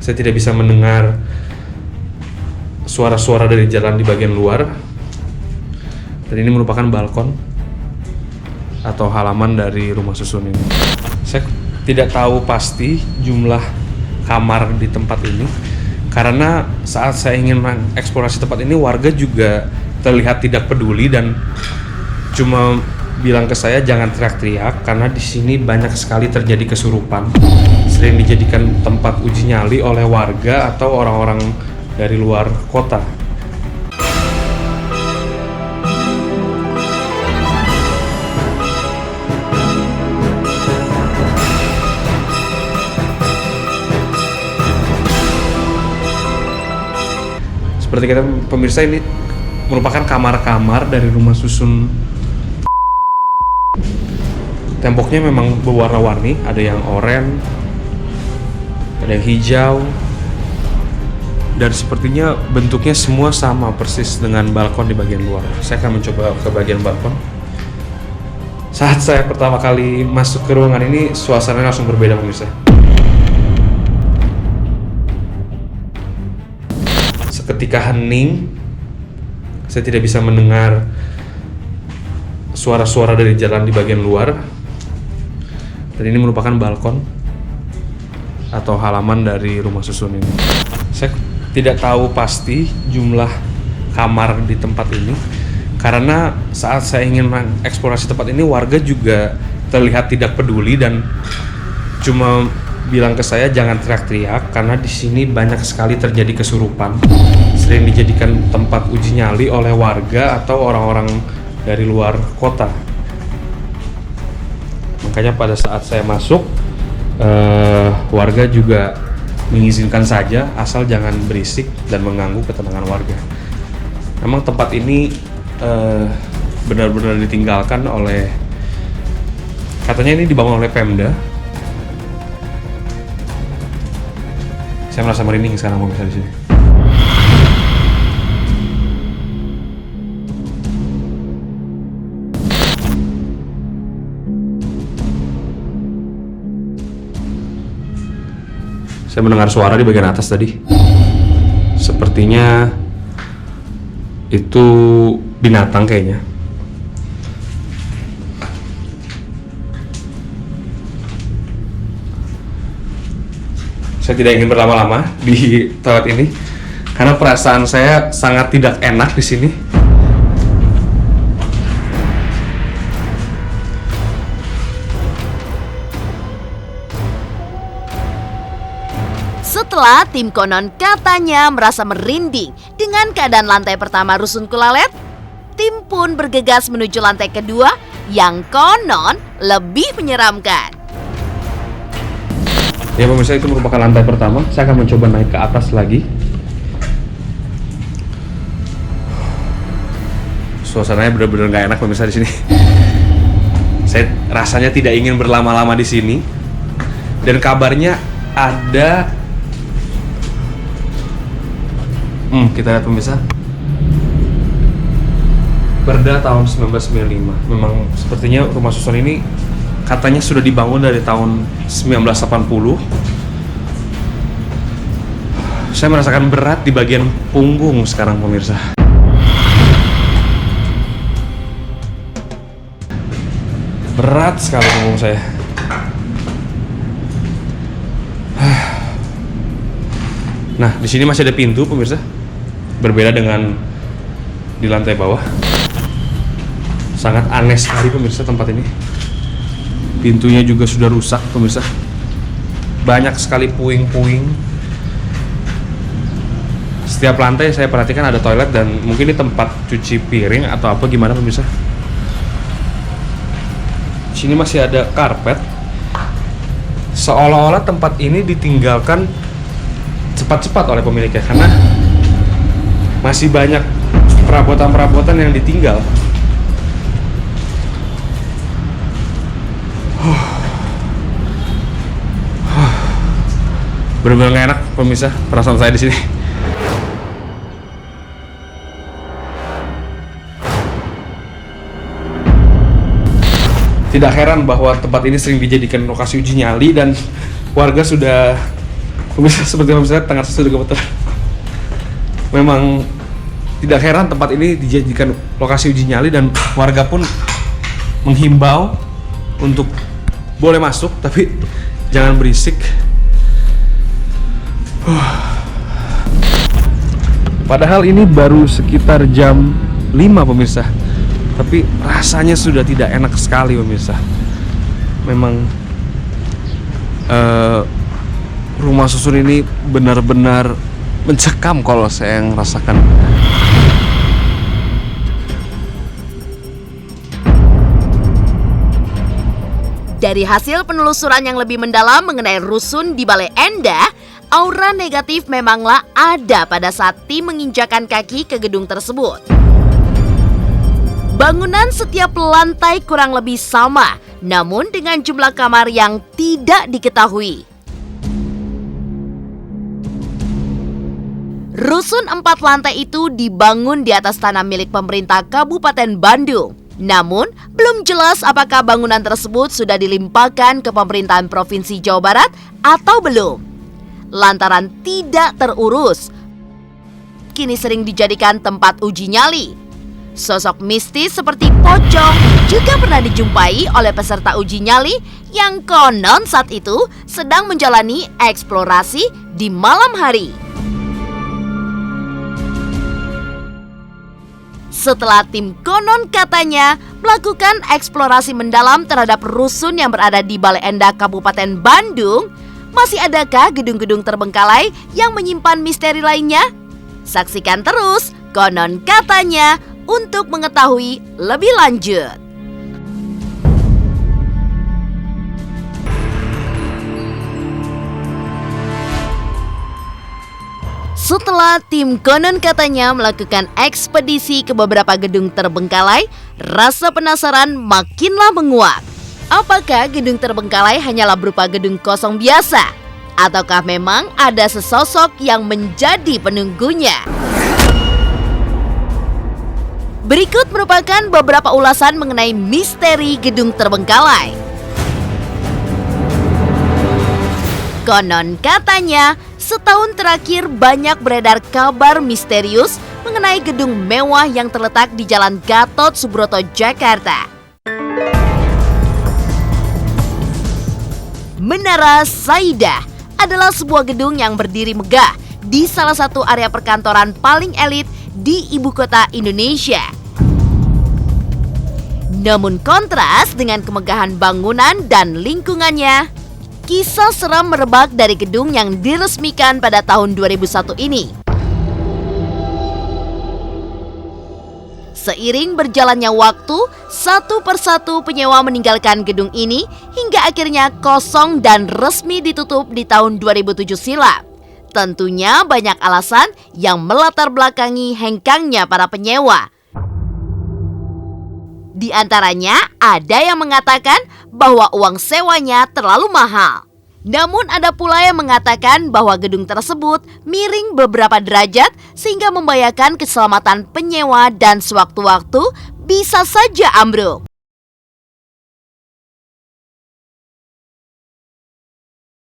Saya tidak bisa mendengar suara-suara dari jalan di bagian luar. Dan ini merupakan balkon atau halaman dari rumah susun ini. Saya tidak tahu pasti jumlah kamar di tempat ini, karena saat saya ingin mengeksplorasi tempat ini, warga juga terlihat tidak peduli dan cuma bilang ke saya jangan teriak-teriak karena di sini banyak sekali terjadi kesurupan. Sering dijadikan tempat uji nyali oleh warga atau orang-orang dari luar kota. Seperti kita pemirsa, ini merupakan kamar-kamar dari rumah susun. Temboknya memang berwarna-warni, ada yang oranye, ada yang hijau, dan sepertinya bentuknya semua sama persis dengan balkon di bagian luar. Saya akan mencoba ke bagian balkon. Saat saya pertama kali masuk ke ruangan ini, suasananya langsung berbeda pemirsa. Seketika hening, saya tidak bisa mendengar suara-suara dari jalan di bagian luar. Dan ini merupakan balkon atau halaman dari rumah susun ini. Saya tidak tahu pasti jumlah kamar di tempat ini, karena saat saya ingin mengeksplorasi tempat ini, warga juga terlihat tidak peduli dan cuma bilang ke saya jangan teriak-teriak karena di sini banyak sekali terjadi kesurupan. Sering dijadikan tempat uji nyali oleh warga atau orang-orang dari luar kota. Makanya pada saat saya masuk, warga juga mengizinkan saja asal jangan berisik dan mengganggu ketenangan warga. Memang tempat ini benar-benar ditinggalkan oleh, katanya ini dibangun oleh Pemda. Saya merasa merinding sekarang pemirsa di sini. Saya mendengar suara di bagian atas tadi. Sepertinya itu binatang kayaknya. Saya tidak ingin berlama-lama di toilet ini karena perasaan saya sangat tidak enak di sini. Setelah tim konon katanya merasa merinding dengan keadaan lantai pertama rusun Kulalet, tim pun bergegas menuju lantai kedua yang konon lebih menyeramkan. Ya pemirsa, itu merupakan lantai pertama. Saya akan mencoba naik ke atas lagi. Suasananya benar-benar nggak enak pemirsa di sini. Saya rasanya tidak ingin berlama-lama di sini. Dan kabarnya ada, kita lihat pemirsa. Perda tahun 1995. Memang sepertinya rumah susun ini katanya sudah dibangun dari tahun 1980. Saya merasakan berat di bagian punggung sekarang pemirsa. Berat sekali punggung saya. Nah, di sini masih ada pintu pemirsa. Berbeda dengan di lantai bawah. Sangat aneh sekali pemirsa tempat ini. Pintunya juga sudah rusak pemirsa. Banyak sekali puing-puing. Setiap lantai saya perhatikan ada toilet dan mungkin ini tempat cuci piring atau apa gimana pemirsa. Sini masih ada karpet. Seolah-olah tempat ini ditinggalkan cepat-cepat oleh pemiliknya karena masih banyak perabotan-perabotan yang ditinggal. Benar-benar gak enak pemirsa perasaan saya di sini. Tidak heran bahwa tempat ini sering dijadikan lokasi uji nyali dan warga sudah Pemirsa, seperti yang saya tengah sudah gemeter. Memang tidak heran tempat ini dijadikan lokasi uji nyali dan warga pun menghimbau untuk boleh masuk tapi jangan berisik. Padahal ini baru sekitar jam 5 pemirsa, tapi rasanya sudah tidak enak sekali pemirsa. Memang rumah susun ini benar-benar mencekam kalau saya yang rasakan. Dari hasil penelusuran yang lebih mendalam mengenai rusun di Bale Endah, aura negatif memanglah ada pada saat tim menginjakan kaki ke gedung tersebut. Bangunan setiap lantai kurang lebih sama, namun dengan jumlah kamar yang tidak diketahui. Rusun 4 lantai itu dibangun di atas tanah milik pemerintah Kabupaten Bandung. Namun, belum jelas apakah bangunan tersebut sudah dilimpahkan ke pemerintahan Provinsi Jawa Barat atau belum. Lantaran tidak terurus, kini sering dijadikan tempat uji nyali. Sosok mistis seperti pocong juga pernah dijumpai oleh peserta uji nyali yang konon saat itu sedang menjalani eksplorasi di malam hari. Setelah tim konon katanya melakukan eksplorasi mendalam terhadap rusun yang berada di Bale Endah Kabupaten Bandung, masih adakah gedung-gedung terbengkalai yang menyimpan misteri lainnya? Saksikan terus konon katanya untuk mengetahui lebih lanjut. Setelah tim konon katanya melakukan ekspedisi ke beberapa gedung terbengkalai, rasa penasaran makinlah menguat. Apakah gedung terbengkalai hanyalah berupa gedung kosong biasa? Ataukah memang ada sesosok yang menjadi penunggunya? Berikut merupakan beberapa ulasan mengenai misteri gedung terbengkalai. Konon katanya, setahun terakhir banyak beredar kabar misterius mengenai gedung mewah yang terletak di Jalan Gatot Subroto, Jakarta. Menara Saidah adalah sebuah gedung yang berdiri megah di salah satu area perkantoran paling elit di ibu kota Indonesia. Namun kontras dengan kemegahan bangunan dan lingkungannya, kisah seram merebak dari gedung yang diresmikan pada tahun 2001 ini. Seiring berjalannya waktu, satu persatu penyewa meninggalkan gedung ini hingga akhirnya kosong dan resmi ditutup di tahun 2007 silam. Tentunya banyak alasan yang melatar belakangi hengkangnya para penyewa. Di antaranya ada yang mengatakan bahwa uang sewanya terlalu mahal. Namun ada pula yang mengatakan bahwa gedung tersebut miring beberapa derajat sehingga membahayakan keselamatan penyewa dan sewaktu-waktu bisa saja ambruk.